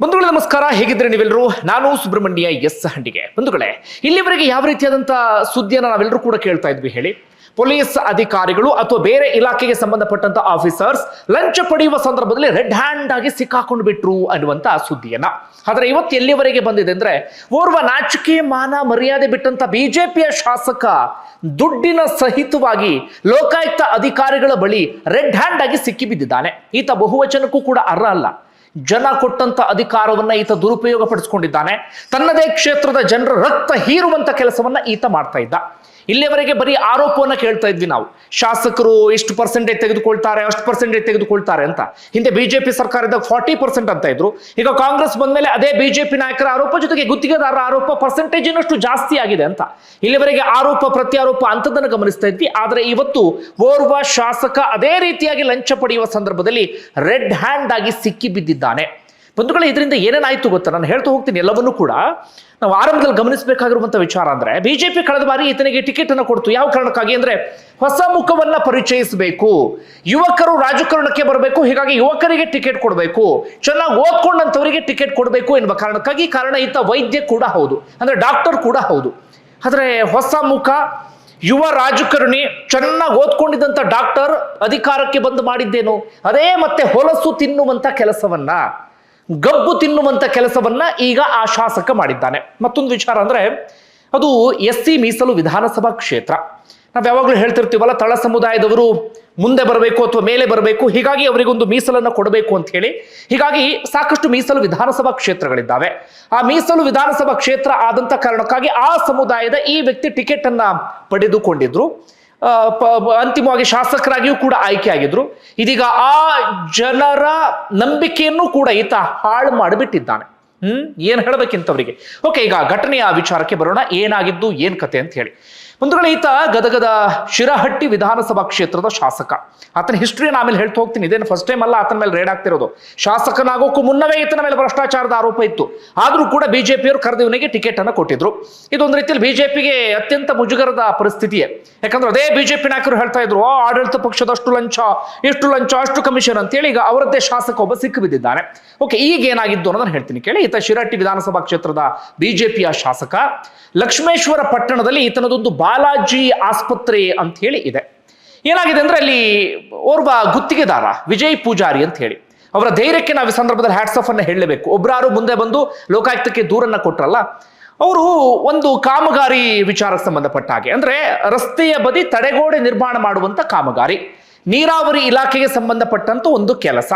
ಬಂಧುಗಳೇ ನಮಸ್ಕಾರ, ಹೇಗಿದ್ರೆ ನೀವೆಲ್ಲರೂ? ನಾನು ಸುಬ್ರಹ್ಮಣ್ಯ ಎಸ್ ಹಂಡಿಗೆ. ಬಂಧುಗಳೇ, ಇಲ್ಲಿವರೆಗೆ ಯಾವ ರೀತಿಯಾದಂಥ ಸುದ್ದಿಯನ್ನು ನಾವೆಲ್ಲರೂ ಕೂಡ ಕೇಳ್ತಾ ಇದ್ವಿ ಹೇಳಿ? ಪೊಲೀಸ್ ಅಧಿಕಾರಿಗಳು ಅಥವಾ ಬೇರೆ ಇಲಾಖೆಗೆ ಸಂಬಂಧಪಟ್ಟಂತ ಆಫೀಸರ್ಸ್ ಲಂಚ ಪಡೆಯುವ ಸಂದರ್ಭದಲ್ಲಿ ರೆಡ್ ಹ್ಯಾಂಡ್ ಆಗಿ ಸಿಕ್ಕಾಕೊಂಡು ಬಿಟ್ರು ಅನ್ನುವಂತ ಸುದ್ದಿಯನ್ನ. ಆದರೆ ಇವತ್ತು ಎಲ್ಲಿವರೆಗೆ ಬಂದಿದೆ ಅಂದ್ರೆ, ಓರ್ವ ನಾಚಿಕೆ ಮಾನ ಮರ್ಯಾದೆ ಬಿಟ್ಟಂತ ಬಿಜೆಪಿಯ ಶಾಸಕ ದುಡ್ಡಿನ ಸಹಿತವಾಗಿ ಲೋಕಾಯುಕ್ತ ಅಧಿಕಾರಿಗಳ ಬಳಿ ರೆಡ್ ಹ್ಯಾಂಡ್ ಆಗಿ ಸಿಕ್ಕಿ ಬಿದ್ದಿದ್ದಾನೆ. ಈತ ಬಹುವಚನಕ್ಕೂ ಕೂಡ ಅರ್ಹ ಅಲ್ಲ. ಜನ ಕೊಟ್ಟಂತ ಅಧಿಕಾರವನ್ನ ಈತ ದುರುಪಯೋಗ ಪಡಿಸಿಕೊಂಡಿದ್ದಾನೆ. ತನ್ನದೇ ಕ್ಷೇತ್ರದ ಜನರ ರಕ್ತ ಹೀರುವಂತ ಕೆಲಸವನ್ನ ಈತ ಮಾಡ್ತಾ ಇದ್ದ. ಇಲ್ಲಿಯವರೆಗೆ ಬರೀ ಆರೋಪವನ್ನ ಕೇಳ್ತಾ ಇದ್ವಿ ನಾವು, ಶಾಸಕರು ಇಷ್ಟು ಪರ್ಸೆಂಟೇಜ್ ತೆಗೆದುಕೊಳ್ತಾರೆ, ಅಷ್ಟು ಪರ್ಸೆಂಟೇಜ್ ತೆಗೆದುಕೊಳ್ತಾರೆ ಅಂತ. ಹಿಂದೆ ಬಿಜೆಪಿ ಸರ್ಕಾರದ 40% ಅಂತ ಇದ್ರು. ಈಗ ಕಾಂಗ್ರೆಸ್ ಬಂದ್ಮೇಲೆ ಅದೇ ಬಿಜೆಪಿ ನಾಯಕರ ಆರೋಪ ಜೊತೆಗೆ ಗುತ್ತಿಗೆದಾರರ ಆರೋಪ ಪರ್ಸೆಂಟೇಜ್ ಇನ್ನಷ್ಟು ಜಾಸ್ತಿ ಆಗಿದೆ ಅಂತ. ಇಲ್ಲಿವರೆಗೆ ಆರೋಪ ಪ್ರತ್ಯಾರೋಪ ಅಂತದನ್ನು ಗಮನಿಸ್ತಾ ಇದ್ವಿ. ಆದರೆ ಇವತ್ತು ಓರ್ವ ಶಾಸಕ ಅದೇ ರೀತಿಯಾಗಿ ಲಂಚ ಪಡೆಯುವ ಸಂದರ್ಭದಲ್ಲಿ ರೆಡ್ ಹ್ಯಾಂಡ್ ಆಗಿ ಸಿಕ್ಕಿ ಬಿದ್ದಿದ್ದಾನೆ. ಬಂಧುಗಳೇ, ಇದರಿಂದ ಏನೇನಾಯ್ತು ಗೊತ್ತಾ? ನಾನು ಹೇಳ್ತಾ ಹೋಗ್ತೀನಿ ಎಲ್ಲವನ್ನೂ ಕೂಡ. ನಾವು ಆರಂಭದಲ್ಲಿ ಗಮನಿಸಬೇಕಾಗಿರುವಂಥ ವಿಚಾರ ಅಂದ್ರೆ, ಬಿಜೆಪಿ ಕಳೆದ ಬಾರಿ ಈತನಿಗೆ ಟಿಕೆಟ್ ಅನ್ನು ಕೊಡ್ತು. ಯಾವ ಕಾರಣಕ್ಕಾಗಿ ಅಂದ್ರೆ, ಹೊಸ ಮುಖವನ್ನ ಪರಿಚಯಿಸಬೇಕು, ಯುವಕರು ರಾಜಕಾರಣಕ್ಕೆ ಬರಬೇಕು, ಹೀಗಾಗಿ ಯುವಕರಿಗೆ ಟಿಕೆಟ್ ಕೊಡಬೇಕು, ಚೆನ್ನಾಗಿ ಓದ್ಕೊಂಡಂತವರಿಗೆ ಟಿಕೆಟ್ ಕೊಡಬೇಕು ಎನ್ನುವ ಕಾರಣಕ್ಕಾಗಿ. ಕಾರಣ ಈತ ವೈದ್ಯ ಕೂಡ ಹೌದು, ಅಂದ್ರೆ ಡಾಕ್ಟರ್ ಕೂಡ ಹೌದು. ಆದರೆ ಹೊಸ ಮುಖ, ಯುವ ರಾಜಕಾರಣಿ, ಚೆನ್ನಾಗಿ ಓದ್ಕೊಂಡಿದ್ದಂಥ ಡಾಕ್ಟರ್ ಅಧಿಕಾರಕ್ಕೆ ಬಂದು ಮಾಡಿದ್ದೇನು? ಅದೇ ಮತ್ತೆ ಹೊಲಸು ತಿನ್ನುವಂತ ಕೆಲಸವನ್ನ, ಗಬ್ಬು ತಿನ್ನುವಂತ ಕೆಲಸವನ್ನ ಈಗ ಆ ಶಾಸಕ ಮಾಡಿದ್ದಾನೆ. ಮತ್ತೊಂದು ವಿಚಾರ ಅಂದ್ರೆ, ಅದು SC ಮೀಸಲು ವಿಧಾನಸಭಾ ಕ್ಷೇತ್ರ. ನಾವು ಯಾವಾಗಲೂ ಹೇಳ್ತಿರ್ತೀವಲ್ಲ, ತಳ ಸಮುದಾಯದವರು ಮುಂದೆ ಬರಬೇಕು ಅಥವಾ ಮೇಲೆ ಬರಬೇಕು, ಹೀಗಾಗಿ ಅವರಿಗೊಂದು ಮೀಸಲನ್ನು ಕೊಡಬೇಕು ಅಂತ ಹೇಳಿ. ಹೀಗಾಗಿ ಸಾಕಷ್ಟು ಮೀಸಲು ವಿಧಾನಸಭಾ ಕ್ಷೇತ್ರಗಳಿದ್ದಾವೆ. ಆ ಮೀಸಲು ವಿಧಾನಸಭಾ ಕ್ಷೇತ್ರ ಆದಂತ ಕಾರಣಕ್ಕಾಗಿ ಆ ಸಮುದಾಯದ ಈ ವ್ಯಕ್ತಿ ಟಿಕೆಟ್ ಅನ್ನ ಪಡೆದುಕೊಂಡಿದ್ರು. ಅಂತಿಮವಾಗಿ ಶಾಸಕರಾಗಿಯೂ ಕೂಡ ಆಯ್ಕೆ ಆಗಿದ್ರು. ಇದೀಗ ಆ ಜನರ ನಂಬಿಕೆಯನ್ನು ಕೂಡ ಈತ ಹಾಳು ಮಾಡಿಬಿಟ್ಟಿದ್ದಾನೆ. ಏನ್ ಹೇಳಬೇಕಿಂತವರಿಗೆ. ಓಕೆ, ಈಗ ಘಟನೆಯ ವಿಚಾರಕ್ಕೆ ಬರೋಣ. ಏನಾಗಿದ್ದು, ಏನ್ ಕತೆ ಅಂತ ಹೇಳಿ. ಬಂಧುಗಳೇ, ಈತ ಗದಗದ ಶಿರಹಟ್ಟಿ ವಿಧಾನಸಭಾ ಕ್ಷೇತ್ರದ ಶಾಸಕ. ಆತನ ಹಿಸ್ಟ್ರಿಯನ್ನು ಆಮೇಲೆ ಹೇಳ್ತಾ ಹೋಗ್ತೀನಿ. ಇದೇನು ಫಸ್ಟ್ ಟೈಮ್ ಅಲ್ಲ ಆತನ ಮೇಲೆ ರೇಡ್ ಆಗ್ತಿರೋದು. ಶಾಸಕನಾಗೋಕ್ಕೂ ಮುನ್ನವೇ ಈತನ ಮೇಲೆ ಭ್ರಷ್ಟಾಚಾರದ ಆರೋಪ ಇತ್ತು. ಆದ್ರೂ ಕೂಡ ಬಿಜೆಪಿಯವರು ಕರೆದು ಇವನಿಗೆ ಟಿಕೆಟ್ ಅನ್ನು ಕೊಟ್ಟಿದ್ರು. ಇದೊಂದು ರೀತಿಯಲ್ಲಿ ಬಿಜೆಪಿಗೆ ಅತ್ಯಂತ ಮುಜುಗರದ ಪರಿಸ್ಥಿತಿಯೇ. ಯಾಕಂದ್ರೆ ಅದೇ ಬಿಜೆಪಿ ನಾಯಕರು ಹೇಳ್ತಾ ಇದ್ರು, ಆಡಳಿತ ಪಕ್ಷದಷ್ಟು ಲಂಚ, ಇಷ್ಟು ಲಂಚ, ಅಷ್ಟು ಕಮಿಷನ್ ಅಂತೇಳಿ. ಈಗ ಅವರದ್ದೇ ಶಾಸಕ ಒಬ್ಬ ಸಿಕ್ಕು ಬಿದ್ದಿದ್ದಾನೆ. ಓಕೆ, ಈಗ ಏನಾಗಿದ್ದು ಅನ್ನೋದನ್ನ ಹೇಳ್ತೀನಿ ಕೇಳಿ. ಈತ ಶಿರಹಟ್ಟಿ ವಿಧಾನಸಭಾ ಕ್ಷೇತ್ರದ ಬಿಜೆಪಿಯ ಶಾಸಕ. ಲಕ್ಷ್ಮೇಶ್ವರ ಪಟ್ಟಣದಲ್ಲಿ ಈತನದೊಂದು ಬಾಲಾಜಿ ಆಸ್ಪತ್ರೆ ಅಂತ ಹೇಳಿ ಇದೆ. ಏನಾಗಿದೆ ಅಂದ್ರೆ, ಅಲ್ಲಿ ಓರ್ವ ಗುತ್ತಿಗೆದಾರ ವಿಜಯ್ ಪೂಜಾರಿ ಅಂತ ಹೇಳಿ, ಅವರ ಧೈರ್ಯಕ್ಕೆ ನಾವು ಈ ಸಂದರ್ಭದಲ್ಲಿ ಹ್ಯಾಟ್ಸ್ ಆಫ್ ಅನ್ನ ಹೇಳಲೇಬೇಕು. ಒಬ್ಬರಾರು ಮುಂದೆ ಬಂದು ಲೋಕಾಯುಕ್ತಕ್ಕೆ ದೂರನ್ನ ಕೊಟ್ರಲ್ಲ, ಅವರು ಒಂದು ಕಾಮಗಾರಿ ವಿಚಾರಕ್ಕೆ ಸಂಬಂಧಪಟ್ಟ ಹಾಗೆ, ಅಂದ್ರೆ ರಸ್ತೆಯ ಬದಿ ತಡೆಗೋಡೆ ನಿರ್ಮಾಣ ಮಾಡುವಂತ ಕಾಮಗಾರಿ, ನೀರಾವರಿ ಇಲಾಖೆಗೆ ಸಂಬಂಧಪಟ್ಟಂತ ಒಂದು ಕೆಲಸ,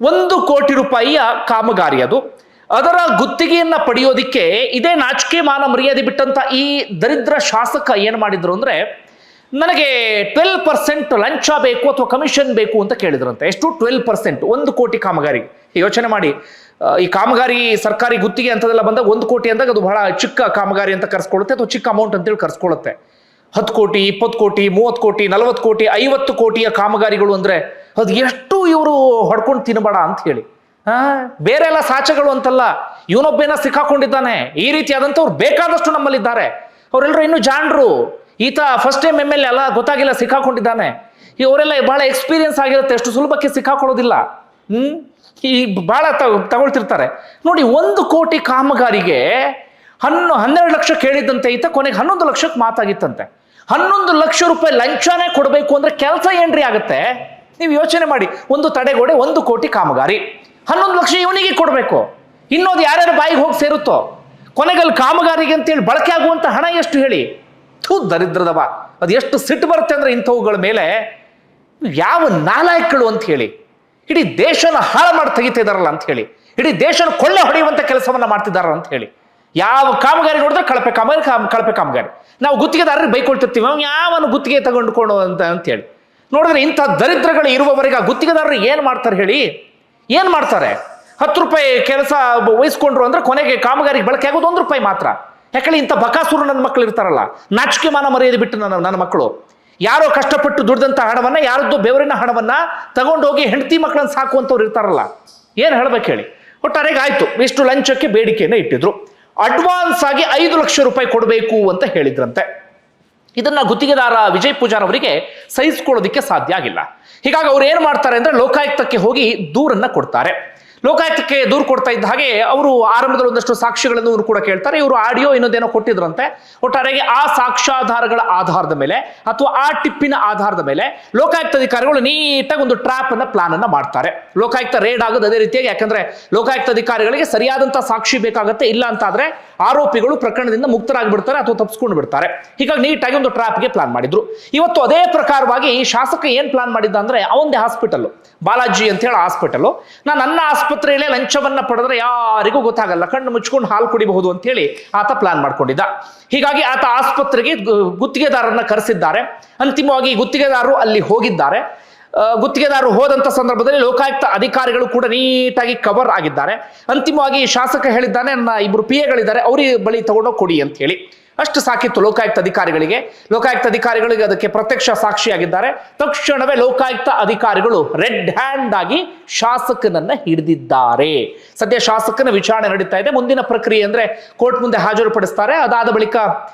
1 ಕೋಟಿ ರೂಪಾಯಿಯ ಕಾಮಗಾರಿ ಅದು. ಅದರ ಗುತ್ತಿಗೆಯನ್ನ ಪಡೆಯೋದಿಕ್ಕೆ ಇದೇ ನಾಚಿಕೆ ಮಾನ ಮರ್ಯಾದೆ ಬಿಟ್ಟಂತ ಈ ದರಿದ್ರ ಶಾಸಕ ಏನ್ ಮಾಡಿದ್ರು ಅಂದ್ರೆ, ನನಗೆ 12% ಲಂಚ ಬೇಕು ಅಥವಾ ಕಮಿಷನ್ ಬೇಕು ಅಂತ ಕೇಳಿದ್ರಂತೆ. ಎಷ್ಟು? 12%, 1 ಕೋಟಿ ಕಾಮಗಾರಿ. ಯೋಚನೆ ಮಾಡಿ, ಈ ಕಾಮಗಾರಿ ಸರ್ಕಾರಿ ಗುತ್ತಿಗೆ ಅಂತದೆಲ್ಲ ಬಂದಾಗ 1 ಕೋಟಿ ಅಂದಾಗ ಅದು ಬಹಳ ಚಿಕ್ಕ ಕಾಮಗಾರಿ ಅಂತ ಕರ್ಸ್ಕೊಳ್ಳುತ್ತೆ, ಅಥವಾ ಚಿಕ್ಕ ಅಮೌಂಟ್ ಅಂತೇಳಿ ಕರ್ಸ್ಕೊಳ್ಳುತ್ತೆ. 10 ಕೋಟಿ, 20 ಕೋಟಿ, 30 ಕೋಟಿ, 40 ಕೋಟಿ, 50 ಕೋಟಿಯ ಕಾಮಗಾರಿಗಳು ಅಂದ್ರೆ ಅದು ಎಷ್ಟು ಇವರು ಹೊಡ್ಕೊಂಡು ತಿನ್ನಬೇಡ ಅಂತ ಹೇಳಿ. ಬೇರೆ ಎಲ್ಲ ಸಾಚಗಳು ಅಂತಲ್ಲ, ಇವನೊಬ್ಬೇನ ಸಿಕ್ಕಾಕೊಂಡಿದ್ದಾನೆ. ಈ ರೀತಿಯಾದಂಥವ್ರು ಬೇಕಾದಷ್ಟು ನಮ್ಮಲ್ಲಿದ್ದಾರೆ. ಅವರೆಲ್ಲರೂ ಇನ್ನೂ ಜಾಣರು. ಈತ ಫಸ್ಟ್ ಟೈಮ್ MLA ಅಲ್ಲ, ಗೊತ್ತಾಗಿಲ್ಲ ಸಿಕ್ಕಾಕೊಂಡಿದ್ದಾನೆ. ಇವರೆಲ್ಲ ಬಹಳ ಎಕ್ಸ್ಪೀರಿಯನ್ಸ್ ಆಗಿರುತ್ತೆ, ಅಷ್ಟು ಸುಲಭಕ್ಕೆ ಸಿಕ್ಕಾಕೊಳ್ಳೋದಿಲ್ಲ. ಈ ಬಹಳ ತಗೊಳ್ತಿರ್ತಾರೆ ನೋಡಿ. 1 ಕೋಟಿ ಕಾಮಗಾರಿಗೆ 12 ಲಕ್ಷ ಕೇಳಿದ್ದಂತೆ ಈತ, ಕೊನೆಗೆ 11 ಲಕ್ಷಕ್ಕೆ ಮಾತಾಗಿತ್ತಂತೆ. 11 ಲಕ್ಷ ರೂಪಾಯಿ ಲಂಚನೇ ಕೊಡಬೇಕು ಅಂದ್ರೆ ಕೆಲಸ ಏನ್ರಿ ಆಗುತ್ತೆ? ನೀವು ಯೋಚನೆ ಮಾಡಿ. ಒಂದು ತಡೆಗೋಡೆ, 1 ಕೋಟಿ ಕಾಮಗಾರಿ, 11 ಲಕ್ಷ ಇವನಿಗೆ ಕೊಡಬೇಕು. ಇನ್ನೋದು ಯಾರ್ಯಾರು ಬಾಯಿಗೆ ಹೋಗಿ ಸೇರುತ್ತೋ. ಕೊನೆಗಲ್ಲಿ ಕಾಮಗಾರಿಗೆ ಅಂತೇಳಿ ಬಳಕೆ ಆಗುವಂತ ಹಣ ಎಷ್ಟು ಹೇಳಿ? ದರಿದ್ರದವ. ಅದು ಎಷ್ಟು ಸಿಟ್ಟು ಬರುತ್ತೆ ಅಂದ್ರೆ ಇಂಥವುಗಳ ಮೇಲೆ. ಯಾವ ನಾಲಾಯಕಗಳು ಅಂತ ಹೇಳಿ, ಇಡೀ ದೇಶನ ಹಾಳು ಮಾಡಿ ತೆಗಿತಾ ಇದಾರಲ್ಲ ಅಂತ ಹೇಳಿ, ಇಡೀ ದೇಶನ ಕೊಳ್ಳೆ ಹೊಡೆಯುವಂತ ಕೆಲಸವನ್ನ ಮಾಡ್ತಿದಾರ ಅಂತ ಹೇಳಿ. ಯಾವ ಕಾಮಗಾರಿ ನೋಡಿದ್ರೆ ಕಳಪೆ ಕಾಮಗಾರಿ, ಕಳಪೆ ಕಾಮಗಾರಿ. ನಾವು ಗುತ್ತಿಗೆದಾರರಿಗೆ ಬೈಕೊಳ್ತಿರ್ತೀವಿ, ಅವ್ನು ಯಾವನು ಗುತ್ತಿಗೆ ತಗೊಂಡುಕೊಂಡು ಅಂತ ಹೇಳಿ. ನೋಡಿದ್ರೆ ಇಂಥ ದರಿದ್ರಗಳು ಇರುವವರೆಗೆ ಆ ಗುತ್ತಿಗೆದಾರರು ಏನ್ ಮಾಡ್ತಾರೆ ಹೇಳಿ? ಏನ್ ಮಾಡ್ತಾರೆ? 10 ರೂಪಾಯಿ ಕೆಲಸ ವಹಿಸ್ಕೊಂಡ್ರು ಅಂದ್ರೆ ಕೊನೆಗೆ ಕಾಮಗಾರಿಗೆ ಬಳಕೆ ಆಗೋದು 1 ರೂಪಾಯಿ ಮಾತ್ರ. ಯಾಕಂದ್ರೆ ಇಂಥ ಬಕಾಸುರು ನನ್ನ ಮಕ್ಕಳು ಇರ್ತಾರಲ್ಲ, ನಾಚಿಕೆ ಮಾನ ಮರ್ಯಾದೆ ಬಿಟ್ಟು ನನ್ನ ಮಕ್ಕಳು, ಯಾರೋ ಕಷ್ಟಪಟ್ಟು ದುಡ್ದಂತ ಹಣವನ್ನ, ಯಾರದ್ದು ಬೆವರಿನ ಹಣವನ್ನ ತಗೊಂಡೋಗಿ ಹೆಂಡತಿ ಮಕ್ಕಳನ್ನ ಸಾಕುವಂಥವ್ರು ಇರ್ತಾರಲ್ಲ. ಏನ್ ಹೇಳ್ಬೇಕು ಹೇಳಿ? ಒಟ್ಟಾರೆಗೆ ಆಯ್ತು, ಇಷ್ಟು ಲಂಚಕ್ಕೆ ಬೇಡಿಕೆಯನ್ನು ಇಟ್ಟಿದ್ರು. ಅಡ್ವಾನ್ಸ್ ಆಗಿ 5 ಲಕ್ಷ ರೂಪಾಯಿ ಕೊಡಬೇಕು ಅಂತ ಹೇಳಿದ್ರಂತೆ. ಇದನ್ನ ಗುತ್ತಿಗೆದಾರ ವಿಜಯ್ ಪೂಜಾರ್ ಅವರಿಗೆ ಸಹಿಸಿಕೊಳ್ಳೋದಕ್ಕೆ ಸಾಧ್ಯ ಆಗಿಲ್ಲ. ಹೀಗಾಗಿ ಅವ್ರು ಏನ್ ಮಾಡ್ತಾರೆ ಅಂದ್ರೆ, ಲೋಕಾಯುಕ್ತಕ್ಕೆ ಹೋಗಿ ದೂರನ್ನ ಕೊಡ್ತಾರೆ. ಲೋಕಾಯುಕ್ತಕ್ಕೆ ದೂರು ಕೊಡ್ತಾ ಇದ್ದ ಹಾಗೆ ಅವರು ಆರಂಭದಲ್ಲಿ ಒಂದಷ್ಟು ಸಾಕ್ಷ್ಯಗಳನ್ನು ಕೂಡ ಕೇಳ್ತಾರೆ. ಇವರು ಆಡಿಯೋ ಇನ್ನೊಂದೇನೋ ಕೊಟ್ಟಿದ್ರಂತೆ. ಒಟ್ಟಾರೆಯಾಗಿ ಆ ಸಾಕ್ಷ್ಯಾಧಾರಗಳ ಆಧಾರದ ಮೇಲೆ ಅಥವಾ ಆ ಟಿಪ್ಪಿನ ಆಧಾರದ ಮೇಲೆ ಲೋಕಾಯುಕ್ತ ಅಧಿಕಾರಿಗಳು ನೀಟಾಗಿ ಒಂದು ಟ್ರ್ಯಾಪ್ ಅನ್ನ ಪ್ಲಾನ್ ಅನ್ನ ಮಾಡ್ತಾರೆ. ಲೋಕಾಯುಕ್ತ ರೇಡ್ ಆಗೋದು ಅದೇ ರೀತಿಯಾಗಿ, ಯಾಕಂದ್ರೆ ಲೋಕಾಯುಕ್ತ ಅಧಿಕಾರಿಗಳಿಗೆ ಸರಿಯಾದಂತಹ ಸಾಕ್ಷಿ ಬೇಕಾಗುತ್ತೆ. ಇಲ್ಲ ಅಂತಾದ್ರೆ ಆರೋಪಿಗಳು ಪ್ರಕರಣದಿಂದ ಮುಕ್ತರಾಗಿ ಅಥವಾ ತಪ್ಪಿಸ್ಕೊಂಡು ಬಿಡ್ತಾರೆ. ಹೀಗಾಗಿ ನೀಟಾಗಿ ಒಂದು ಟ್ರ್ಯಾಪ್ಗೆ ಪ್ಲಾನ್ ಮಾಡಿದ್ರು. ಇವತ್ತು ಅದೇ ಪ್ರಕಾರವಾಗಿ ಶಾಸಕ ಏನ್ ಪ್ಲಾನ್ ಮಾಡಿದ್ದ ಅಂದ್ರೆ, ಅವಂದೇ ಹಾಸ್ಪಿಟಲ್ ಬಾಲಾಜಿ ಅಂತ ಹೇಳಿ ಹಾಸ್ಪಿಟಲ್, ನನ್ನ ಆಸ್ಪತ್ರೆಯಲ್ಲೇ ಲಂಚವನ್ನ ಪಡೆದ್ರೆ ಯಾರಿಗೂ ಗೊತ್ತಾಗಲ್ಲ, ಕಣ್ಣು ಮುಚ್ಕೊಂಡು ಹಾಲು ಕುಡಿಬಹುದು ಅಂತ ಹೇಳಿ ಆತ ಪ್ಲಾನ್ ಮಾಡ್ಕೊಂಡಿದ್ದ. ಹೀಗಾಗಿ ಆತ ಆಸ್ಪತ್ರೆಗೆ ಗುತ್ತಿಗೆದಾರರನ್ನ ಕರೆಸಿದ್ದಾರೆ. ಅಂತಿಮವಾಗಿ ಗುತ್ತಿಗೆದಾರರು ಅಲ್ಲಿ ಹೋಗಿದ್ದಾರೆ. ಗುತ್ತಿಗೆದಾರರು ಹೋದಂತ ಸಂದರ್ಭದಲ್ಲಿ ಲೋಕಾಯುಕ್ತ ಅಧಿಕಾರಿಗಳು ಕೂಡ ನೀಟಾಗಿ ಕವರ್ ಆಗಿದ್ದಾರೆ. ಅಂತಿಮವಾಗಿ ಶಾಸಕ ಹೇಳಿದ್ದಾನೆ, ನನ್ನ ಇಬ್ರು PA ಅವ್ರಿಗೆ ಬಳಿ ತಗೊಂಡೋಗಿ ಕೊಡಿ ಅಂತ ಹೇಳಿ. ಅಷ್ಟು ಸಾಕಿತ್ತು ಲೋಕಾಯುಕ್ತ ಅಧಿಕಾರಿಗಳಿಗೆ. ಲೋಕಾಯುಕ್ತ ಅಧಿಕಾರಿಗಳಿಗೆ ಅದಕ್ಕೆ ಪ್ರತ್ಯಕ್ಷ ಸಾಕ್ಷಿಯಾಗಿದ್ದಾರೆ. ತಕ್ಷಣವೇ ಲೋಕಾಯುಕ್ತ ಅಧಿಕಾರಿಗಳು ರೆಡ್ ಹ್ಯಾಂಡ್ ಆಗಿ ಶಾಸಕನನ್ನ ಹಿಡಿದಿದ್ದಾರೆ. ಸದ್ಯ ಶಾಸಕನ ವಿಚಾರಣೆ ನಡೀತಾ ಇದೆ. ಮುಂದಿನ ಪ್ರಕ್ರಿಯೆ ಅಂದ್ರೆ ಕೋರ್ಟ್ ಮುಂದೆ ಹಾಜರುಪಡಿಸ್ತಾರೆ. ಅದಾದ ಬಳಿಕ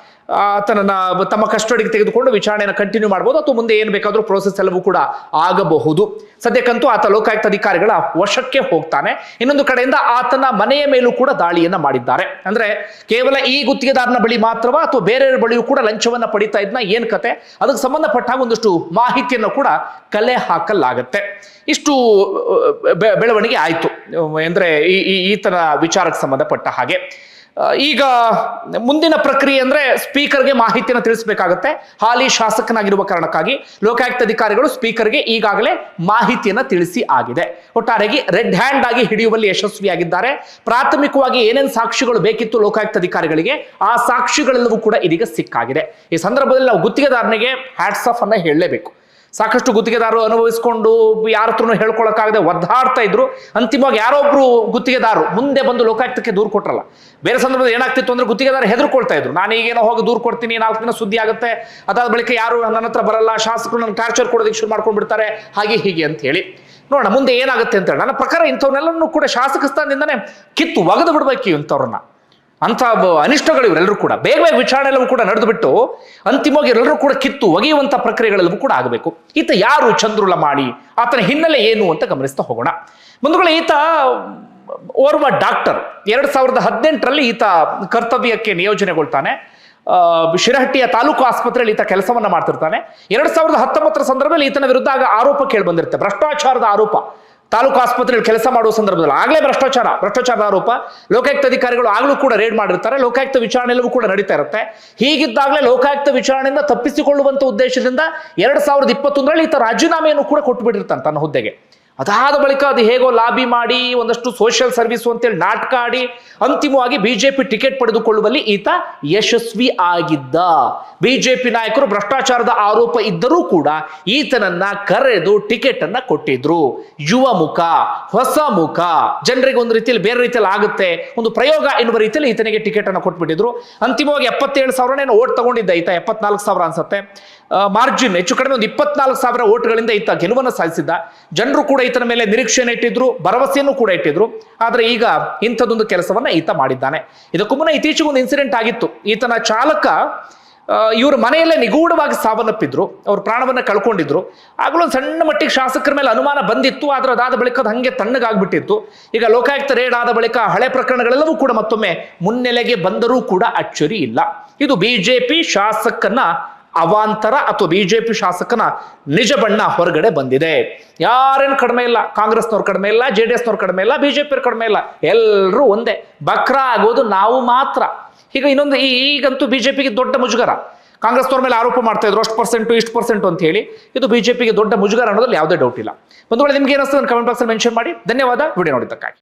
ಆತನನ್ನ ತಮ್ಮ ಕಸ್ಟಡಿಗೆ ತೆಗೆದುಕೊಂಡು ವಿಚಾರಣೆಯನ್ನು ಕಂಟಿನ್ಯೂ ಮಾಡಬಹುದು, ಅಥವಾ ಮುಂದೆ ಏನ್ ಬೇಕಾದ್ರೂ ಪ್ರೋಸೆಸ್ ಎಲ್ಲವೂ ಕೂಡ ಆಗಬಹುದು. ಸದ್ಯಕ್ಕಂತೂ ಆತ ಲೋಕಾಯುಕ್ತ ಅಧಿಕಾರಿಗಳ ವಶಕ್ಕೆ ಹೋಗ್ತಾನೆ. ಇನ್ನೊಂದು ಕಡೆಯಿಂದ ಆತನ ಮನೆಯ ಮೇಲೂ ಕೂಡ ದಾಳಿಯನ್ನ ಮಾಡಿದ್ದಾರೆ. ಅಂದ್ರೆ ಕೇವಲ ಈ ಗುತ್ತಿಗೆದಾರನ ಬಳಿ ಮಾತ್ರವಾ ಅಥವಾ ಬೇರೆಯವರ ಬಳಿಯೂ ಕೂಡ ಲಂಚವನ್ನ ಪಡಿತಾ ಇದ್ನ, ಏನ್ ಕತೆ, ಅದಕ್ಕೆ ಸಂಬಂಧಪಟ್ಟ ಒಂದಷ್ಟು ಮಾಹಿತಿಯನ್ನು ಕೂಡ ಕಲೆ ಹಾಕಲಾಗತ್ತೆ. ಇಷ್ಟು ಬೆಳವಣಿಗೆ ಆಯ್ತು ಅಂದ್ರೆ ಈತನ ವಿಚಾರಕ್ಕೆ ಸಂಬಂಧಪಟ್ಟ ಹಾಗೆ. ಈಗ ಮುಂದಿನ ಪ್ರಕ್ರಿಯೆ ಅಂದ್ರೆ ಸ್ಪೀಕರ್ಗೆ ಮಾಹಿತಿಯನ್ನು ತಿಳಿಸಬೇಕಾಗತ್ತೆ. ಹಾಲಿ ಶಾಸಕನಾಗಿರುವ ಕಾರಣಕ್ಕಾಗಿ ಲೋಕಾಯುಕ್ತ ಅಧಿಕಾರಿಗಳು ಸ್ಪೀಕರ್ಗೆ ಈಗಾಗಲೇ ಮಾಹಿತಿಯನ್ನ ತಿಳಿಸಿ ಆಗಿದೆ. ಒಟ್ಟಾರೆಯಾಗಿ ರೆಡ್ ಹ್ಯಾಂಡ್ ಆಗಿ ಹಿಡಿಯುವಲ್ಲಿ ಯಶಸ್ವಿಯಾಗಿದ್ದಾರೆ. ಪ್ರಾಥಮಿಕವಾಗಿ ಏನೇನು ಸಾಕ್ಷಿಗಳು ಬೇಕಿತ್ತು ಲೋಕಾಯುಕ್ತ ಅಧಿಕಾರಿಗಳಿಗೆ, ಆ ಸಾಕ್ಷಿಗಳೆಲ್ಲವೂ ಕೂಡ ಇದೀಗ ಸಿಕ್ಕಾಗಿದೆ. ಈ ಸಂದರ್ಭದಲ್ಲಿ ನಾವು ಗುತ್ತಿಗೆದಾರನಿಗೆ ಹ್ಯಾಟ್ಸ್ ಆಫ್ ಅನ್ನ ಹೇಳಲೇಬೇಕು. ಸಾಕಷ್ಟು ಗುತ್ತಿಗೆದಾರರು ಅನುಭವಿಸಿಕೊಂಡು ಯಾರ ಹತ್ರನೂ ಹೇಳ್ಕೊಳಕ್ಕಾಗದೆ ಒದ್ದಾಡ್ತಾ ಇದ್ರು. ಅಂತಿಮವಾಗಿ ಯಾರೊಬ್ರು ಗುತ್ತಿಗೆದಾರರು ಮುಂದೆ ಬಂದು ಲೋಕಾಯುಕ್ತಕ್ಕೆ ದೂರು ಕೊಟ್ರಲ್ಲ. ಬೇರೆ ಸಂದರ್ಭದಲ್ಲಿ ಏನಾಗ್ತಿತ್ತು ಅಂದ್ರೆ ಗುತ್ತಿಗೆದಾರ ಹೆದರ್ಕೊಳ್ತಾ ಇದ್ರು, ನಾನು ಈಗೇನೋ ಹೋಗಿ ದೂರು ಕೊಡ್ತೀನಿ, 4 ದಿನ ಸುದ್ದಿ ಆಗುತ್ತೆ, ಅದಾದ ಬಳಿಕ ಯಾರು ನನ್ನ ಹತ್ರ ಬರಲ್ಲ, ಶಾಸಕರು ನನ್ನ ಟಾರ್ಚರ್ ಕೊಡೋದಕ್ಕೆ ಶುರು ಮಾಡ್ಕೊಂಡು ಬಿಡ್ತಾರೆ, ಹಾಗೆ ಹೀಗೆ ಅಂತ ಹೇಳಿ. ನೋಡೋಣ ಮುಂದೆ ಏನಾಗುತ್ತೆ ಅಂತ ಹೇಳಿ. ನನ್ನ ಪ್ರಕಾರ ಇಂಥವ್ರನ್ನೆಲ್ಲನೂ ಕೂಡ ಶಾಸಕ ಸ್ಥಾನದಿಂದನೇ ಕಿತ್ತು ಒಗೆದು ಬಿಡ್ಬೇಕು ಇಂಥವ್ರನ್ನ. ಅಂತ ಅನಿಷ್ಟಗಳು ಇವರೆಲ್ಲರೂ ಕೂಡ ಬೇಗ ವಿಚಾರಣೆ ಎಲ್ಲವೂ ಕೂಡ ನಡೆದು ಬಿಟ್ಟು ಅಂತಿಮವಾಗಿ ಎಲ್ಲರೂ ಕೂಡ ಕಿತ್ತು ಒಗೆಯುವಂತ ಪ್ರಕ್ರಿಯೆಗಳೆಲ್ಲವೂ ಕೂಡ ಆಗಬೇಕು. ಈತ ಯಾರು ಚಂದ್ರುಲ ಮಾಡಿ, ಆತನ ಹಿನ್ನೆಲೆ ಏನು ಅಂತ ಗಮನಿಸ್ತಾ ಹೋಗೋಣ. ಬಂಧುಗಳೇ, ಈತ ಓರ್ವ ಡಾಕ್ಟರ್. 2018ರಲ್ಲಿ ಈತ ಕರ್ತವ್ಯಕ್ಕೆ ನಿಯೋಜನೆಗೊಳ್ತಾನೆ. ಶಿರಹಟ್ಟಿಯ ತಾಲೂಕು ಆಸ್ಪತ್ರೆಯಲ್ಲಿ ಈತ ಕೆಲಸವನ್ನ ಮಾಡ್ತಿರ್ತಾನೆ. 2019ರ ಸಂದರ್ಭದಲ್ಲಿ ಈತನ ವಿರುದ್ಧ ಆರೋಪ ಕೇಳಿ ಬಂದಿರುತ್ತೆ, ಭ್ರಷ್ಟಾಚಾರದ ಆರೋಪ. ತಾಲೂಕು ಆಸ್ಪತ್ರೆಯಲ್ಲಿ ಕೆಲಸ ಮಾಡುವ ಸಂದರ್ಭದಲ್ಲಿ ಆಗಲೇ ಭ್ರಷ್ಟಾಚಾರದ ಆರೋಪ. ಲೋಕಾಯುಕ್ತ ಅಧಿಕಾರಿಗಳು ಆಗ್ಲೂ ಕೂಡ ರೇಡ್ ಮಾಡಿರ್ತಾರೆ. ಲೋಕಾಯುಕ್ತ ವಿಚಾರಣೆ ಎಲ್ಲವೂ ಕೂಡ ನಡೀತಾ ಇರುತ್ತೆ. ಹೀಗಿದ್ದಾಗಲೇ ಲೋಕಾಯುಕ್ತ ವಿಚಾರಣೆಯಿಂದ ತಪ್ಪಿಸಿಕೊಳ್ಳುವಂತ ಉದ್ದೇಶದಿಂದ 2021ರಲ್ಲಿ ಈತ ರಾಜೀನಾಮೆಯನ್ನು ಕೂಡ ಕೊಟ್ಟು ಬಿಟ್ಟಿರ್ತಾನೆ ತನ್ನ ಹುದ್ದೆಗೆ. ಅದಾದ ಬಳಿಕ ಅದು ಹೇಗೋ ಲಾಬಿ ಮಾಡಿ ಒಂದಷ್ಟು ಸೋಷಿಯಲ್ ಸರ್ವಿಸ್ ಅಂತೇಳಿ ನಾಟಕ ಆಡಿ ಅಂತಿಮವಾಗಿ ಬಿಜೆಪಿ ಟಿಕೆಟ್ ಪಡೆದುಕೊಳ್ಳುವಲ್ಲಿ ಈತ ಯಶಸ್ವಿ ಆಗಿದ್ದ. ಬಿಜೆಪಿ ನಾಯಕರು ಭ್ರಷ್ಟಾಚಾರದ ಆರೋಪ ಇದ್ದರೂ ಕೂಡ ಈತನನ್ನ ಕರೆದು ಟಿಕೆಟ್ ಅನ್ನ ಕೊಟ್ಟಿದ್ರು. ಯುವ ಮುಖ, ಹೊಸ ಮುಖ, ಜನರಿಗೆ ಒಂದು ರೀತಿಯಲ್ಲಿ ಬೇರೆ ರೀತಿಯಲ್ಲಿ ಆಗುತ್ತೆ, ಒಂದು ಪ್ರಯೋಗ ಎನ್ನುವ ರೀತಿಯಲ್ಲಿ ಈತನಿಗೆ ಟಿಕೆಟ್ ಅನ್ನ ಕೊಟ್ಬಿಟ್ಟಿದ್ರು. ಅಂತಿಮವಾಗಿ 77,000 ಓಟ್ ತಗೊಂಡಿದ್ದ ಈತ, 74,000 ಅನ್ಸುತ್ತೆ ಮಾರ್ಜಿನ್, ಹೆಚ್ಚು ಕಡಿಮೆ ಒಂದು 24,000 ಓಟ್ಗಳಿಂದ ಈತ ಗೆಲುವನ್ನು ಸಾಧಿಸಿದ್ದ. ಜನರು ಕೂಡ ಈತನ ಮೇಲೆ ನಿರೀಕ್ಷೆಯನ್ನು ಇಟ್ಟಿದ್ರು, ಭರವಸೆಯನ್ನು ಕೂಡ ಇಟ್ಟಿದ್ರು. ಆದ್ರೆ ಈಗ ಇಂಥದ್ದೊಂದು ಕೆಲಸವನ್ನ ಈತ ಮಾಡಿದ್ದಾನೆ. ಇದಕ್ಕೂ ಮುನ್ನ ಇತ್ತೀಚೆಗೆ ಒಂದು ಇನ್ಸಿಡೆಂಟ್ ಆಗಿತ್ತು. ಈತನ ಚಾಲಕ ಇವ್ರ ಮನೆಯಲ್ಲೇ ನಿಗೂಢವಾಗಿ ಸಾವನ್ನಪ್ಪಿದ್ರು, ಅವ್ರ ಪ್ರಾಣವನ್ನ ಕಳ್ಕೊಂಡಿದ್ರು. ಆಗಲೂ ಒಂದು ಸಣ್ಣ ಮಟ್ಟಿಗೆ ಶಾಸಕರ ಮೇಲೆ ಅನುಮಾನ ಬಂದಿತ್ತು. ಆದ್ರೆ ಅದಾದ ಬಳಿಕ ಅದು ಹಂಗೆ ತಣ್ಣಗಾಗ್ಬಿಟ್ಟಿತ್ತು. ಈಗ ಲೋಕಾಯುಕ್ತ ರೇಡ್ ಆದ ಬಳಿಕ ಹಳೆ ಪ್ರಕರಣಗಳೆಲ್ಲವೂ ಕೂಡ ಮತ್ತೊಮ್ಮೆ ಮುನ್ನೆಲೆಗೆ ಬಂದರೂ ಕೂಡ ಅಚ್ಚರಿ ಇಲ್ಲ. ಇದು ಬಿಜೆಪಿ ಶಾಸಕನ ಅವಾಂತರ ಅಥವಾ ಬಿಜೆಪಿ ಶಾಸಕನ ನಿಜ ಬಣ್ಣ ಹೊರಗಡೆ ಬಂದಿದೆ. ಯಾರೇನು ಕಡಿಮೆ ಇಲ್ಲ, ಕಾಂಗ್ರೆಸ್ನವ್ರು ಕಡಿಮೆ ಇಲ್ಲ, JDSನವ್ರು ಕಡಿಮೆ ಇಲ್ಲ, ಬಿಜೆಪಿ ಕಡಿಮೆ ಇಲ್ಲ, ಎಲ್ಲರೂ ಒಂದೇ. ಬಕ್ರಾ ಆಗೋದು ನಾವು ಮಾತ್ರ. ಈಗ ಇನ್ನೊಂದು, ಈಗಂತೂ ಬಿಜೆಪಿಗೆ ದೊಡ್ಡ ಮುಜುಗರ. ಕಾಂಗ್ರೆಸ್ನವ್ರ ಮೇಲೆ ಆರೋಪ ಮಾಡ್ತಾ ಇದ್ರು, ಅಷ್ಟು ಪರ್ಸೆಂಟು ಇಷ್ಟು ಪರ್ಸೆಂಟು ಅಂತ ಹೇಳಿ. ಇದು ಬಿಜೆಪಿಗೆ ದೊಡ್ಡ ಮುಜುಗರ ಅನ್ನೋದ್ರಲ್ಲಿ ಯಾವುದೇ ಡೌಟ್ ಇಲ್ಲ. ಒಂದು ವೇಳೆ ನಿಮ್ಗೆ ಏನಿಸ್ತದೆ ಕಮೆಂಟ್ ಬಾಕ್ಸ್ ಅಲ್ಲಿ ಮೆನ್ಷನ್ ಮಾಡಿ. ಧನ್ಯವಾದ ವಿಡಿಯೋ ನೋಡಿದ್ದಕ್ಕಾಗಿ.